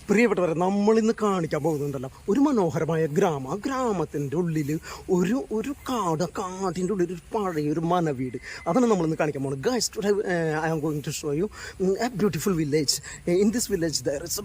പ്രിയപ്പെട്ടവരെ, നമ്മളിന്ന് കാണിക്കാൻ പോകുന്നുണ്ടല്ലോ ഒരു മനോഹരമായ ഗ്രാമം. ആ ഗ്രാമത്തിൻ്റെ ഉള്ളിൽ ഒരു കാടിൻ്റെ ഉള്ളിൽ ഒരു പഴയൊരു മനവീട്. അതാണ് നമ്മളിന്ന് കാണിക്കാൻ പോകുന്നത്. Guys, today I am going to show you a beautiful village. In this village there is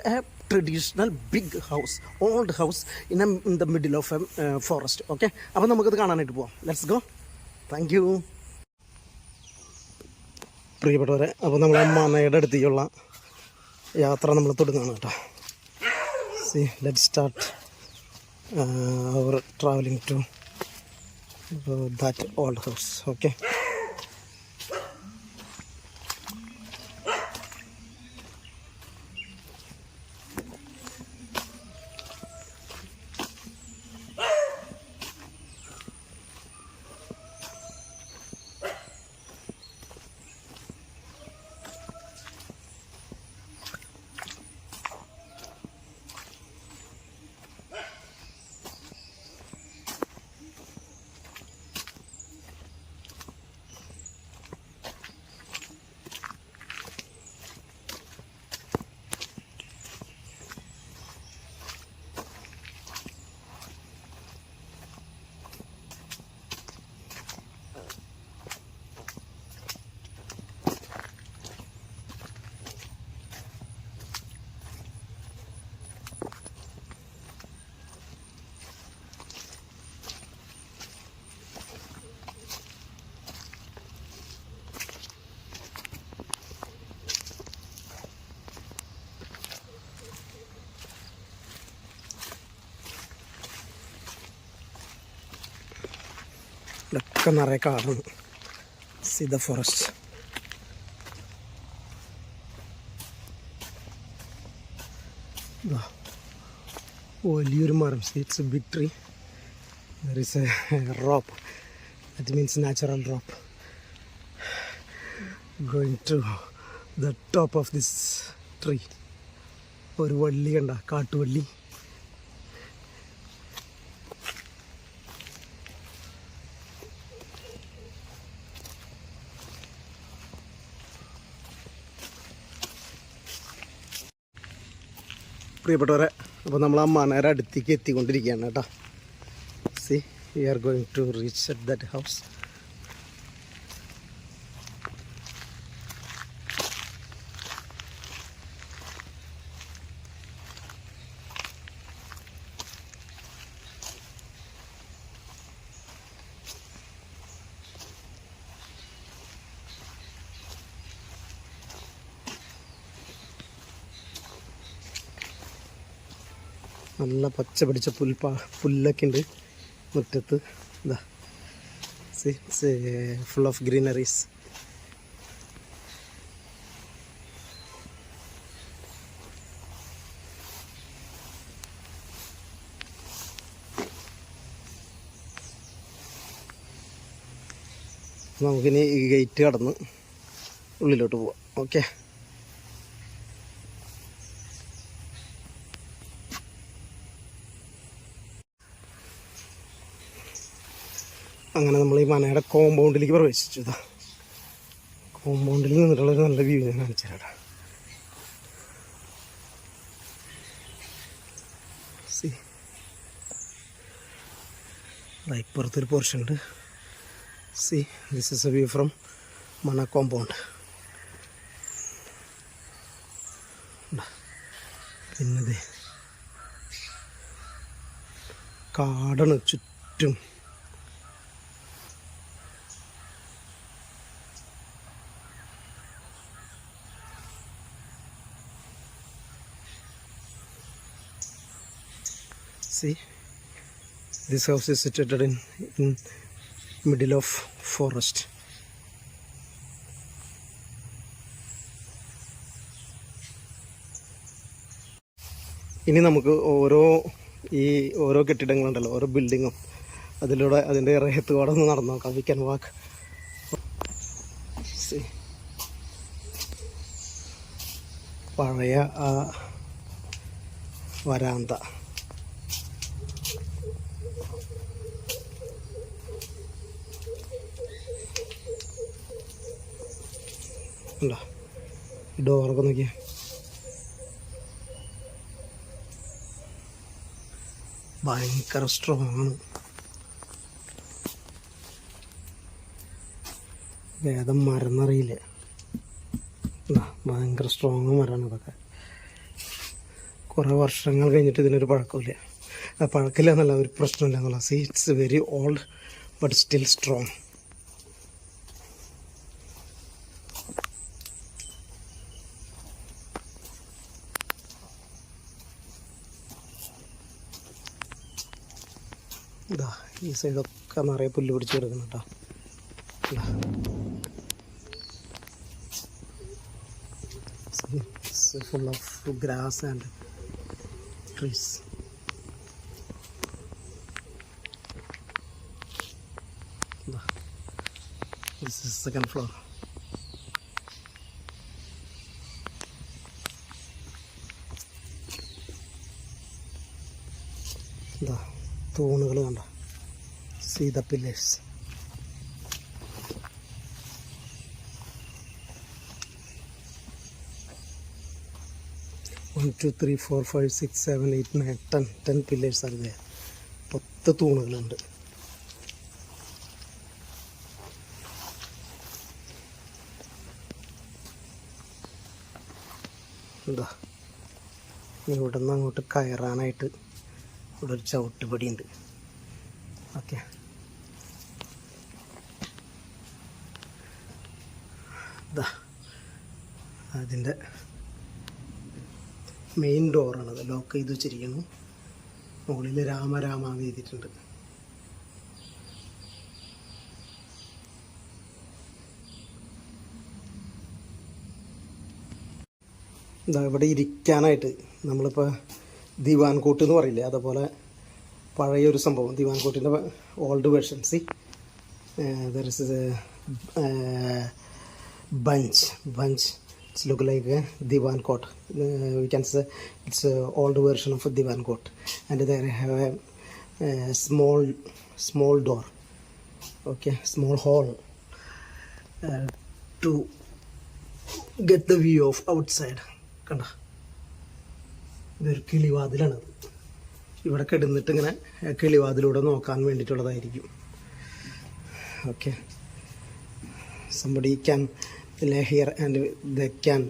a traditional big house, old house in the middle of a forest. Okay, അപ്പോൾ നമുക്കത് കാണാനായിട്ട് പോവാം. Let's go. Thank you. പ്രിയപ്പെട്ടവരെ, അപ്പോൾ നമ്മൾ മനയുടെ അടുത്തേക്കുള്ള യാത്ര നമ്മൾ തുടങ്ങുകയാണ് കേട്ടോ. See, let start our travelling to that old house. Okay, ഇതൊക്കെ നിറയെ കാടാണ്. See the forest. വലിയൊരു മരം. It's a big tree. There is a rope. That means natural rope going to the top of this tree. ഒരു വള്ളി കണ്ട, കാട്ടുവള്ളി. പ്രിയപ്പെട്ടവരെ, അപ്പോൾ നമ്മൾ ആ മനയുടെ അടുത്തേക്ക് എത്തിക്കൊണ്ടിരിക്കുകയാണ് കേട്ടോ. See, we are going to reach at that house. നല്ല പച്ച പിടിച്ച പുല്ലൊക്കെ ഉണ്ട് മുറ്റത്ത്. ഇതാ, see, it's full of greeneries. നമുക്കിനി ഈ ഗേറ്റ് കടന്ന് ഉള്ളിലോട്ട് പോവാം. ഓക്കെ, അങ്ങനെ നമ്മൾ ഈ മനയുടെ കോമ്പൗണ്ടിലേക്ക് പ്രവേശിച്ചു. ഇതാ, കോമ്പൗണ്ടിൽ നിന്നിട്ടുള്ളൊരു നല്ല വ്യൂ ഞാൻ കാണിച്ചു തരാം. സി, ഇപ്പുറത്തൊരു പോർഷൻ ഉണ്ട്. C, this is A view from Mana compound. പിന്നത് കാടാണ് ചുറ്റും. See, this house is situated in middle of forest. ഇനി നമുക്ക് ഓരോ കെട്ടിടങ്ങളുണ്ടല്ലോ, ഓരോ ബിൽഡിങ്ങും, അതിലൂടെ അതിൻ്റെ ഇറയത്തുകൂടെ ഒന്ന് നടന്നു നോക്കാം. വി ക്യാൻ വാക്ക്. പഴയ ആ വരാന്ത. ഉണ്ടോ, ഡോറൊക്കെ നോക്കിയാൽ ഭയങ്കര സ്ട്രോങ് ആണ്. വേദം മരന്നറിയില്ലേ, ഭയങ്കര സ്ട്രോങ് മരമാണ് ഇതൊക്കെ. കുറേ വർഷങ്ങൾ കഴിഞ്ഞിട്ട് ഇതിനൊരു പഴക്കമില്ല. പഴക്കമില്ല എന്നല്ല, ഒരു പ്രശ്നമില്ല എന്നുള്ള. See it's very old but still strong. ഇതാ ഈ സൈഡൊക്കെ നിറയെ പുല്ല് പിടിച്ച് കിടക്കുന്നു കേട്ടോ. Full of grass and trees. This is second floor. ഇതാ തൂണുകൾ കണ്ട, see the pillars. One, two, three, four, five, six, seven, eight, nine, 10 pillars are there. 10 തൂണുകളുണ്ട്. എന്താ ഇവിടെ നിന്ന് അങ്ങോട്ട് കയറാനായിട്ട് ഇവിടെ ഒരു ചവിട്ടുപടി ഉണ്ട്. ഓക്കെ, ഇതാ അതിൻ്റെ മെയിൻ ഡോറാണത്. ലോക്ക് ചെയ്ത് വെച്ചിരിക്കുന്നു. മുകളിൽ രാമരാമ എന്ന് എഴുതിയിട്ടുണ്ട്. ഇതാ ഇവിടെ ഇരിക്കാനായിട്ട് നമ്മളിപ്പോൾ ദിവാൻ കോട്ട് എന്ന് പറയില്ലേ, അതുപോലെ പഴയൊരു സംഭവം ദിവാൻ കോട്ടിൻ്റെ old version. See there is bench it's look like diwan cot. We can say it's old version of diwan cot. And there have a small door. Okay, small hole to get the view of outside. കണ്ട, ഇതൊരു കിളിവാതിലാണത്. ഇവിടെ കിടന്നിട്ട് ഇങ്ങനെ കിളിവാതിലൂടെ നോക്കാൻ വേണ്ടിയിട്ടുള്ളതായിരിക്കും. Okay, somebody can lay here and they can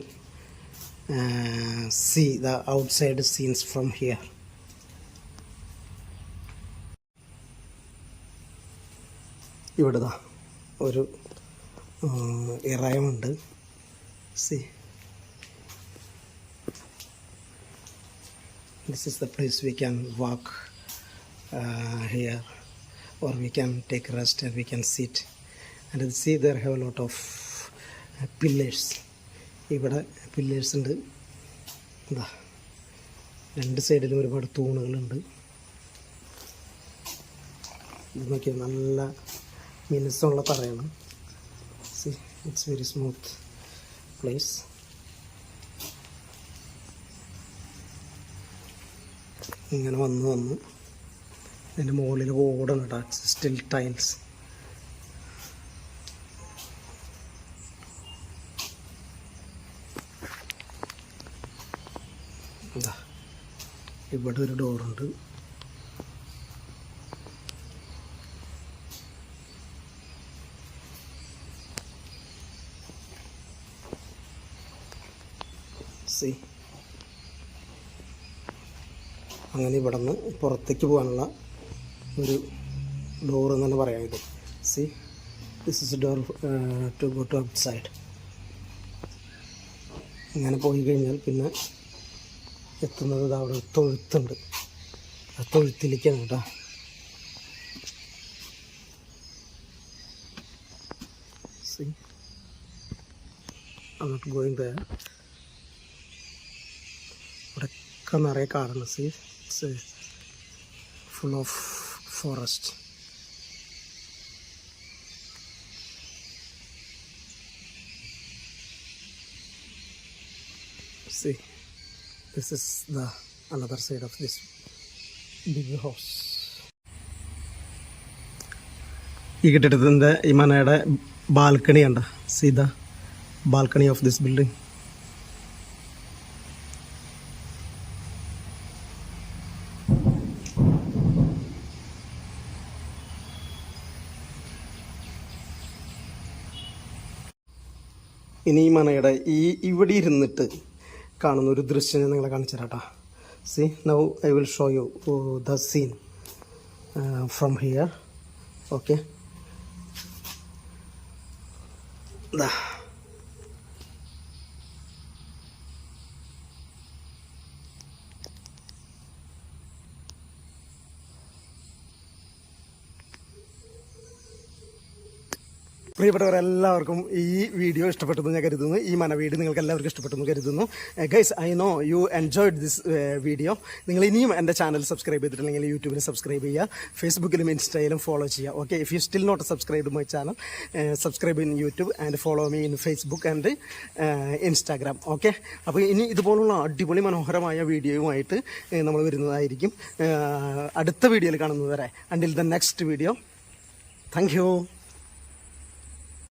see the outside scenes from here. ഇവിടെ ദാ ഒരു ഇറയമുണ്ട്. See, this is the place we can walk here, or we can take rest and we can sit and see. There have a lot of pillars. ഇവിടെ pillars ഉണ്ട്. ഇതാ രണ്ട് സൈഡിലും ഒരുപാട് തൂണുകളുണ്ട്. ഇത് നോക്കി, നല്ല മിനുസമുള്ള തറയാണ്. See, it's very smooth place. ഇങ്ങനെ വന്ന് അതിൻ്റെ മുകളിൽ ഓടാണ് കേട്ടോ, സ്റ്റിൽ ടൈൽസ്. എന്താ ഇവിടെ ഒരു ഡോറുണ്ട്. സി, അങ്ങനെ ഇവിടെ നിന്ന് പുറത്തേക്ക് പോകാനുള്ള ഒരു ഡോർ എന്ന് തന്നെ പറയാം ഇത്. See, this is door to go to outside. ഇങ്ങനെ പോയി കഴിഞ്ഞാൽ പിന്നെ എത്തുന്നത് അവിടെ തൊഴുത്തുണ്ട്. ആ തൊഴുത്തിലേക്കാണ് കേട്ടോ. C, I'm not going there. ഇവിടെയൊക്കെ നിറയെ കാടാണ്. C, it's full of forest. See, this is the another side of this big house. ഈ കെട്ടിടത്തിൻ്റെ ഈ മനയുടെ ബാൽക്കണി കണ്ട. See the balcony of this building. ഇനി ഈ മനയുടെ ഇവിടെ ഇരുന്നിട്ട് കാണുന്ന ഒരു ദൃശ്യം ഞാൻ നിങ്ങളെ കാണിച്ചു തരാം കേട്ടോ. See now I will show you the scene from here. Okay, പ്രിയപ്പെട്ടവരെല്ലാവർക്കും ഈ വീഡിയോ ഇഷ്ടപ്പെട്ടെന്ന് ഞാൻ കരുതുന്നു. ഈ മനവീട് നിങ്ങൾക്ക് എല്ലാവർക്കും ഇഷ്ടപ്പെട്ടെന്ന് കരുതുന്നു. Guys, I know U enjoyed this video. നിങ്ങൾ ഇനിയും എൻ്റെ ചാനൽ സബ്സ്ക്രൈബ് ചെയ്തിട്ടില്ലെങ്കിൽ യൂട്യൂബിൽ സബ്സ്ക്രൈബ് ചെയ്യുക, ഫേസ്ബുക്കിലും ഇൻസ്റ്റയിലും ഫോളോ ചെയ്യുക. Okay, if you still not subscribe my channel, subscribe in YouTube and follow me in Facebook and Instagram. Okay, അപ്പോൾ ഇനി ഇതുപോലുള്ള അടിപൊളി മനോഹരമായ വീഡിയോയുമായിട്ട് നമ്മൾ വരുന്നതായിരിക്കും. അടുത്ത വീഡിയോയിൽ കാണുന്നത് വരെ, until the next video. Thank you.